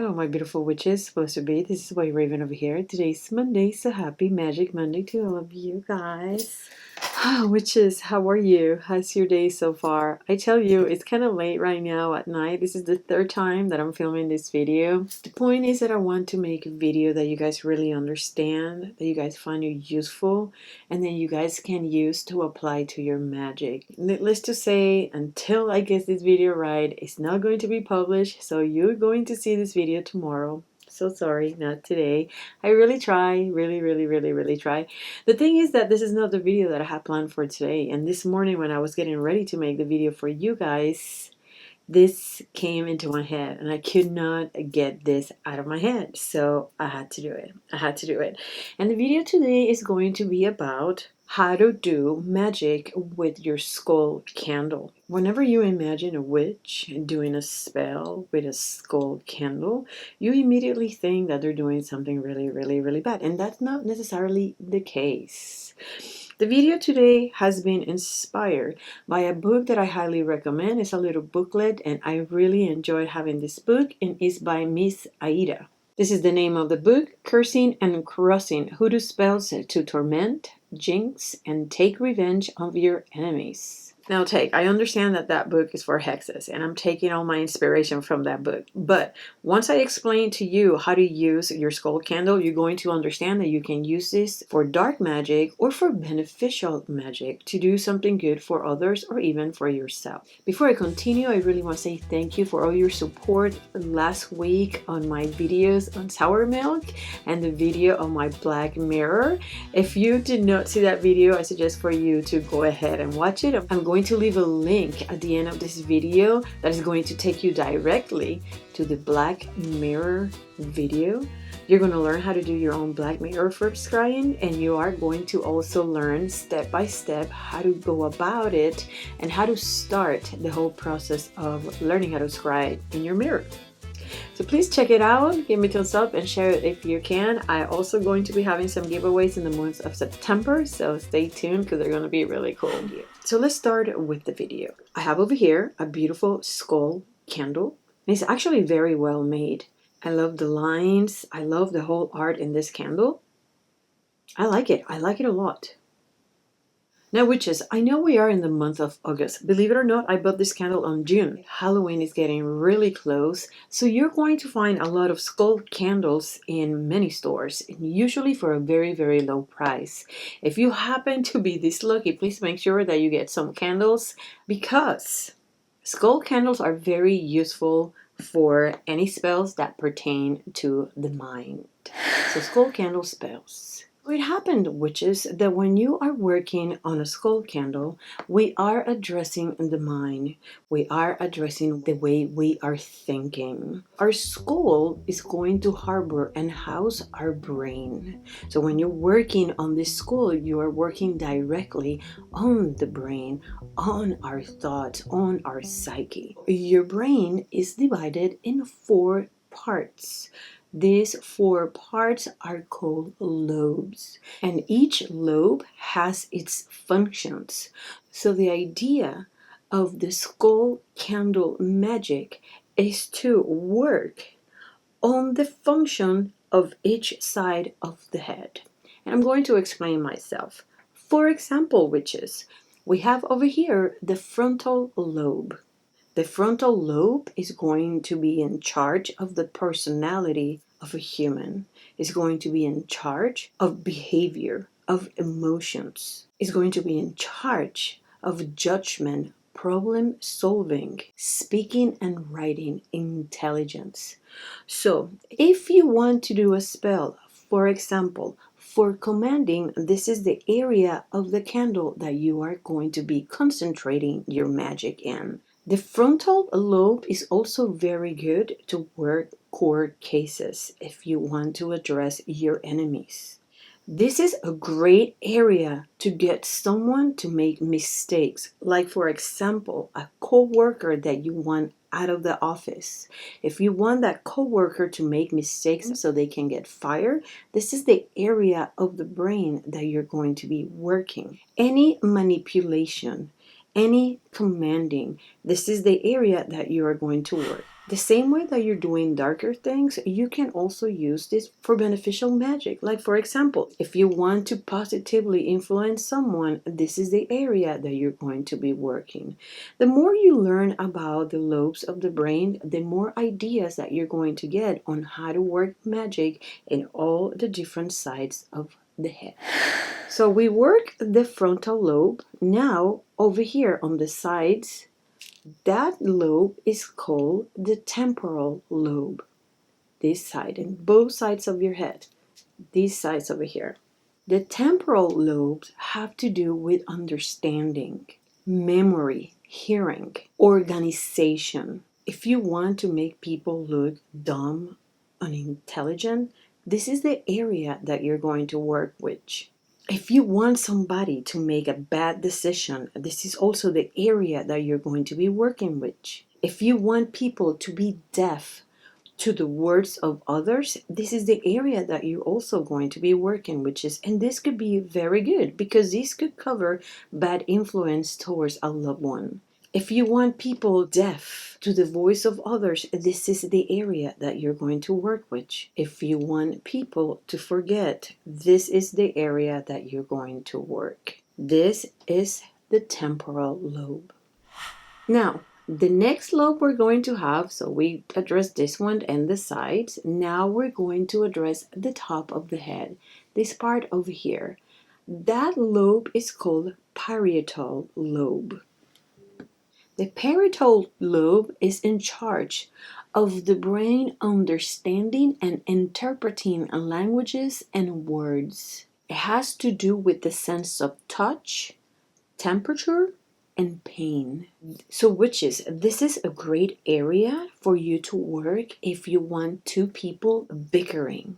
Hello, my beautiful witches, supposed to be. This is White Raven over here. Today's Monday, so happy Magic Monday to all of you guys. Witches, how are you? How's your day so far? I tell you, it's kind of late right now at night. This is the third time that I'm filming this video. The point is that I want to make a video that you guys really understand, that you guys find it useful, and then you guys can use to apply to your magic. Needless to say, until I get this video right, it's not going to be published, so you're going to see this video tomorrow. So sorry, not today. I really try, really try. The thing is that this is not the video that I had planned for today, and this morning when I was getting ready to make the video for you guys, this came into my head and I could not get this out of my head, so I had to do it. And the video today is going to be about how to do magic with your skull candle. Whenever you imagine a witch doing a spell with a skull candle, you immediately think that they're doing something really bad, and that's not necessarily the case. The video today has been inspired by a book that I highly recommend. It's a little booklet and I really enjoyed having this book, and it's by Ms Aida. This is the name of the book: Cursing and Crossing Hoodoo Spells to Torment, Jinx, and Take Revenge of Your Enemies. Now I understand that that book is for hexes, and I'm taking all my inspiration from that book. But once I explain to you how to use your skull candle, you're going to understand that you can use this for dark magic or for beneficial magic to do something good for others or even for yourself. Before I continue, I really want to say thank you for all your support last week on my videos on sour milk and the video on my black mirror. If you did not see that video, I suggest for you to go ahead and watch it. I'm going to leave a link at the end of this video that is going to take you directly to the black mirror video. You're going to learn how to do your own black mirror for scrying, and you are going to also learn step by step how to go about it and how to start the whole process of learning how to scry in your mirror. So please check it out, give me a thumbs up and share it if you can. I'm also going to be having some giveaways in the month of September, so stay tuned because they're going to be really cool. So let's start with the video. I have over here a beautiful skull candle. It's actually very well made. I love the lines. I love the whole art in this candle. I like it a lot. Now, witches, I know we are in the month of August. Believe it or not, I bought this candle on June. Halloween is getting really close, so you're going to find a lot of skull candles in many stores, and usually for a very low price. If you happen to be this lucky, please make sure that you get some candles, because skull candles are very useful for any spells that pertain to the mind. So skull candle spells. It happened, witches, that when you are working on a skull candle, we are addressing the mind. We are addressing the way we are thinking. Our skull is going to harbor and house our brain. So when you're working on this skull, you are working directly on the brain, on our thoughts, on our psyche. Your brain is divided in 4 parts. These 4 parts are called lobes, and each lobe has its functions. So the idea of the skull candle magic is to work on the function of each side of the head. And I'm going to explain myself. For example, witches, we have over here the frontal lobe. The frontal lobe is going to be in charge of the personality of a human. It's going to be in charge of behavior, of emotions. It's going to be in charge of judgment, problem solving, speaking and writing intelligence. So if you want to do a spell, for example, for commanding, this is the area of the candle that you are going to be concentrating your magic in. The frontal lobe is also very good to work court cases if you want to address your enemies. This is a great area to get someone to make mistakes, like for example, a co-worker that you want out of the office. If you want that co-worker to make mistakes so they can get fired, this is the area of the brain that you're going to be working. Any manipulation, any commanding, this is the area that you are going to work. The same way that you're doing darker things, you can also use this for beneficial magic. Like, for example, if you want to positively influence someone, this is the area that you're going to be working. The more you learn about the lobes of the brain, the more ideas that you're going to get on how to work magic in all the different sides of the head. So we work the frontal lobe. Now, over here on the sides, that lobe is called the temporal lobe. This side, and both sides of your head, these sides over here. The temporal lobes have to do with understanding, memory, hearing, organization. If you want to make people look dumb, unintelligent, this is the area that you're going to work with. If you want somebody to make a bad decision, this is also the area that you're going to be working with. If you want people to be deaf to the words of others, this is the area that you're also going to be working, which is, and this could be very good because this could cover bad influence towards a loved one. If you want people deaf to the voice of others, this is the area that you're going to work with. If you want people to forget, this is the area that you're going to work. This is the temporal lobe. Now, the next lobe we're going to have, so we addressed this one and the sides. Now we're going to address the top of the head, this part over here. That lobe is called parietal lobe. The parietal lobe is in charge of the brain understanding and interpreting languages and words. It has to do with the sense of touch, temperature, and pain. So witches, this is a great area for you to work if you want two people bickering,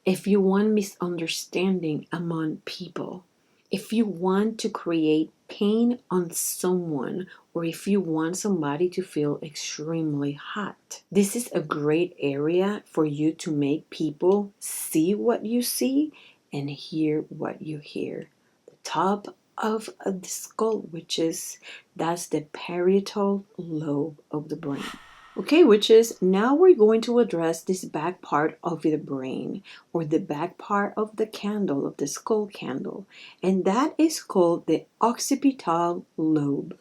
if you want misunderstanding among people, if you want to create pain on someone, or if you want somebody to feel extremely hot. This is a great area for you to make people see what you see and hear what you hear. The top of the skull, which is, that's the parietal lobe of the brain. Okay, witches, now we're going to address this back part of the brain, or the back part of the candle, of the skull candle, and that is called the occipital lobe.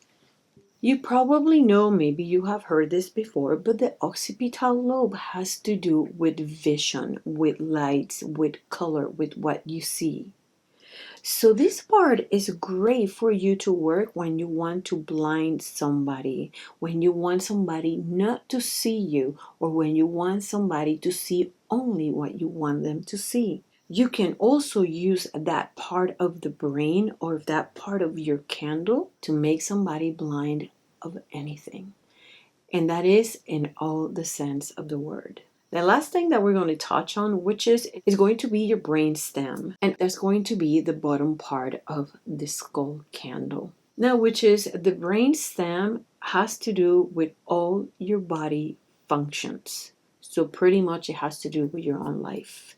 You probably know, maybe you have heard this before, but the occipital lobe has to do with vision, with lights, with color, with what you see. So this part is great for you to work when you want to blind somebody, when you want somebody not to see you, or when you want somebody to see only what you want them to see. You can also use that part of the brain or that part of your candle to make somebody blind of anything. And that is in all the sense of the word. The last thing that we're going to touch on, which is going to be your brain stem. And that's going to be the bottom part of the skull candle. Now, which is the brain stem has to do with all your body functions. So pretty much it has to do with your own life.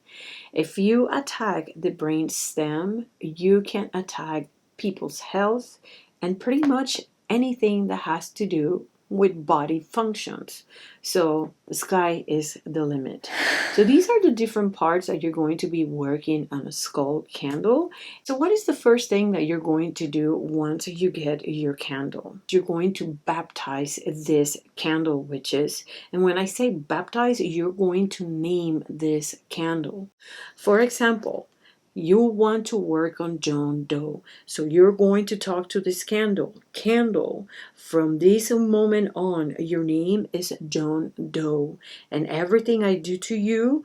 If you attack the brain stem, you can attack people's health and pretty much anything that has to do with body functions. So the sky is the limit. So these are the different parts that you're going to be working on a skull candle. So what is the first thing that you're going to do once you get your candle? You're going to baptize this candle, witches. And when I say baptize, you're going to name this candle. For example, you want to work on John Doe. So you're going to talk to this candle. Candle, from this moment on, your name is John Doe. And everything I do to you,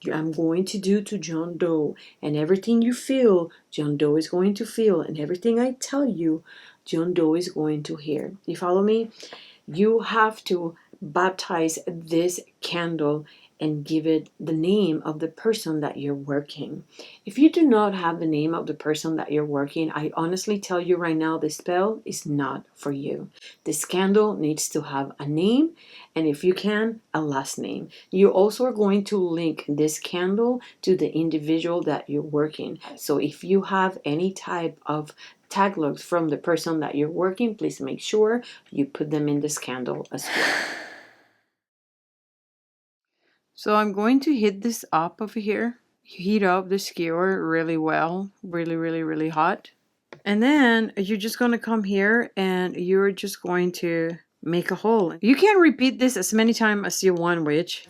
I'm going to do to John Doe. And everything you feel, John Doe is going to feel. And everything I tell you, John Doe is going to hear. You follow me? You have to baptize this candle and give it the name of the person that you're working. If you do not have the name of the person that you're working, I honestly tell you right now, the spell is not for you. This candle needs to have a name, and if you can, a last name. You also are going to link this candle to the individual that you're working. So if you have any type of taglines from the person that you're working, please make sure you put them in this candle as well. So I'm going to heat this up over here. Heat up the skewer really well, really hot. And then you're just going to come here and you're just going to make a hole. You can repeat this as many times as you want, which,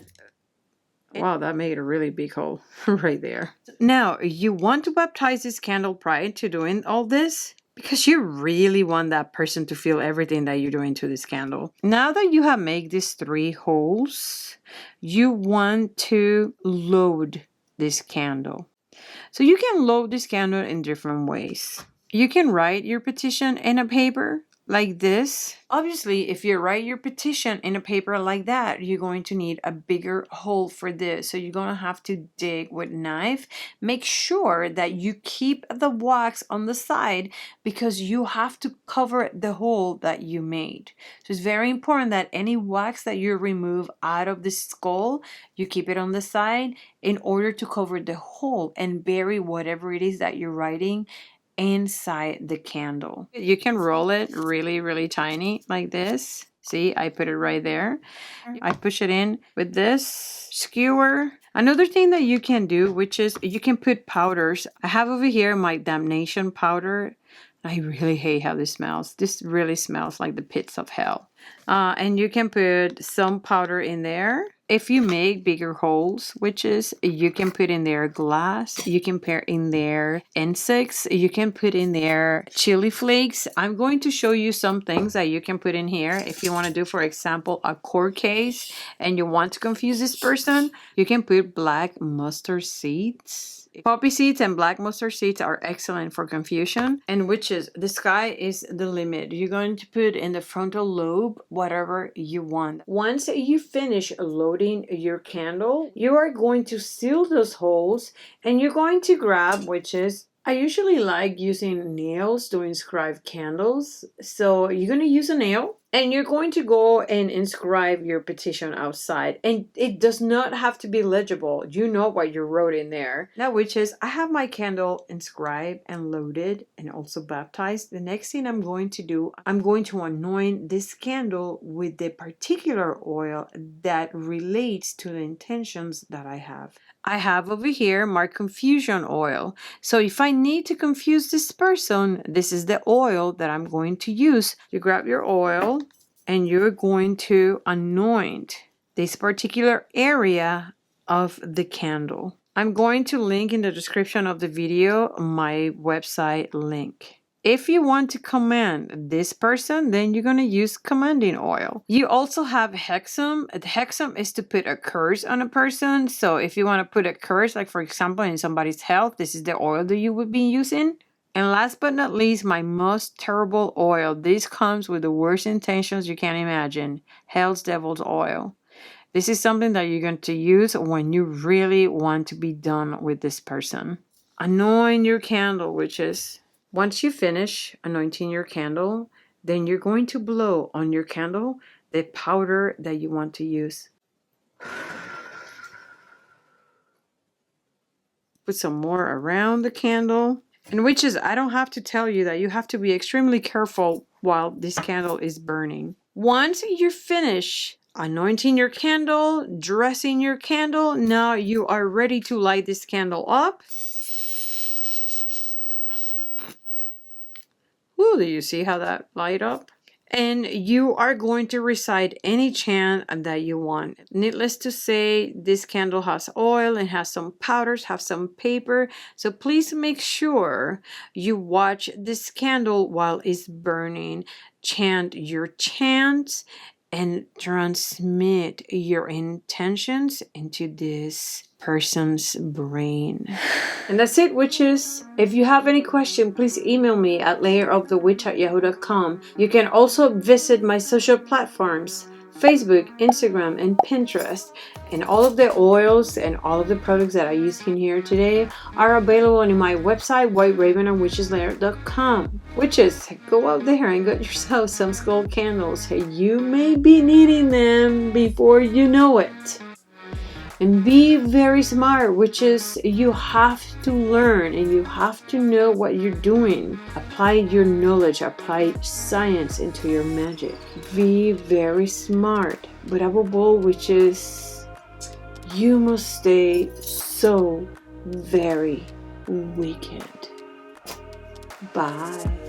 wow, that made a really big hole right there. Now, you want to baptize this candle prior to doing all this because you really want that person to feel everything that you're doing to this candle. Now that you have made these 3 holes, you want to load this candle. So you can load this candle in different ways. You can write your petition in a paper like this. Obviously, if you write your petition in a paper like that, you're going to need a bigger hole for this. So you're going to have to dig with a knife. Make sure that you keep the wax on the side because you have to cover the hole that you made. So it's very important that any wax that you remove out of the skull, you keep it on the side in order to cover the hole and bury whatever it is that you're writing inside the candle. You can roll it really tiny like this. See, I put it right there. I push it in with this skewer. Another thing that you can do, which is you can put powders. I have over here my damnation powder. I really hate how this smells. This really smells like the pits of hell. And you can put some powder in there. If you make bigger holes, which is you can put in there glass, you can put in there insects, you can put in there chili flakes. I'm going to show you some things that you can put in here. If you want to do, for example, a court case and you want to confuse this person, you can put black mustard seeds. Poppy seeds and black mustard seeds are excellent for confusion. And witches, the sky is the limit. You're going to put in the frontal lobe whatever you want. Once you finish loading your candle, you are going to seal those holes and you're going to grab, witches, I usually like using nails to inscribe candles. So you're going to use a nail and you're going to go and inscribe your petition outside. And it does not have to be legible. You know what you wrote in there. Now, witches, I have my candle inscribed and loaded and also baptized. The next thing I'm going to do, I'm going to anoint this candle with the particular oil that relates to the intentions that I have. I have over here my confusion oil. So if I need to confuse this person, this is the oil that I'm going to use. You grab your oil and you're going to anoint this particular area of the candle. I'm going to link in the description of the video my website link. If you want to command this person, then you're going to use commanding oil. You also have hexam. Hexam is to put a curse on a person. So if you want to put a curse, like for example, in somebody's health, this is the oil that you would be using. And last but not least, my most terrible oil. This comes with the worst intentions you can imagine. Hell's Devil's oil. This is something that you're going to use when you really want to be done with this person. Anoint your candle, witches. Once you finish anointing your candle, then you're going to blow on your candle the powder that you want to use. Put some more around the candle. And witches, I don't have to tell you that you have to be extremely careful while this candle is burning. Once you finish anointing your candle, dressing your candle, now you are ready to light this candle up. Ooh, do you see how that light up? And you are going to recite any chant that you want. Needless to say, this candle has oil and has some powders, have some paper. So please make sure you watch this candle while it's burning. Chant your chants and transmit your intentions into this person's brain. And that's it, witches. If you have any question, please email me at layerofthewitch@yahoo.com. You can also visit my social platforms, Facebook, Instagram, and Pinterest. And all of the oils and all of the products that I used in here today are available on my website, whiteravenandwitcheslayer.com. Witches, go out there and get yourself some skull candles. You may be needing them before you know it. And be very smart, witches. You have to learn and you have to know what you're doing. Apply your knowledge, apply science into your magic. Be very smart. But above all, witches, You must stay so very wicked. Bye.